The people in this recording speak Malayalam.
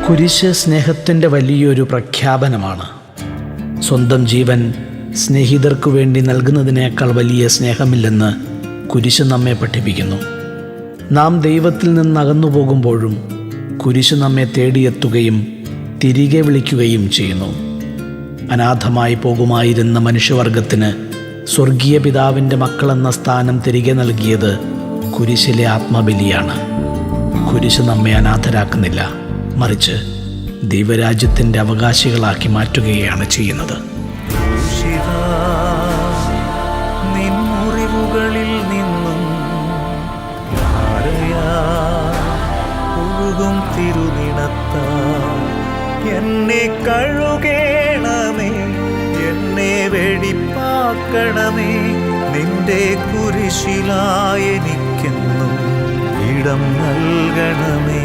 കുരിശ് സ്നേഹത്തിൻ്റെ വലിയൊരു പ്രഖ്യാപനമാണ്. സ്വന്തം ജീവൻ സ്നേഹിതർക്കു വേണ്ടി നൽകുന്നതിനേക്കാൾ വലിയ സ്നേഹമില്ലെന്ന് കുരിശ് നമ്മെ പഠിപ്പിക്കുന്നു. നാം ദൈവത്തിൽ നിന്ന് അകന്നു പോകുമ്പോഴും കുരിശ് നമ്മെ തേടിയെത്തുകയും തിരികെ വിളിക്കുകയും ചെയ്യുന്നു. അനാഥമായി പോകുമായിരുന്ന മനുഷ്യവർഗത്തിന് സ്വർഗീയ പിതാവിൻ്റെ മക്കളെന്ന സ്ഥാനം തിരികെ നൽകിയത് കുരിശിലെ ആത്മബലിയാണ്. കുരിശ് നമ്മെ അനാഥരാക്കുന്നില്ല, മറിച്ച് ദൈവരാജ്യത്തിൻ്റെ അവകാശികളാക്കി മാറ്റുകയാണ് ചെയ്യുന്നത്. നിൻമുറിവുകളിൽ നിന്നും ഒഴുകും തിരുനിണത്താൽ എന്നെ കഴുകേണമേ, എന്നെ വെടിപ്പാക്കണമേ. നിന്റെ കുരിശിലായെനിക്കെന്നും ഇടം നൽകണമേ.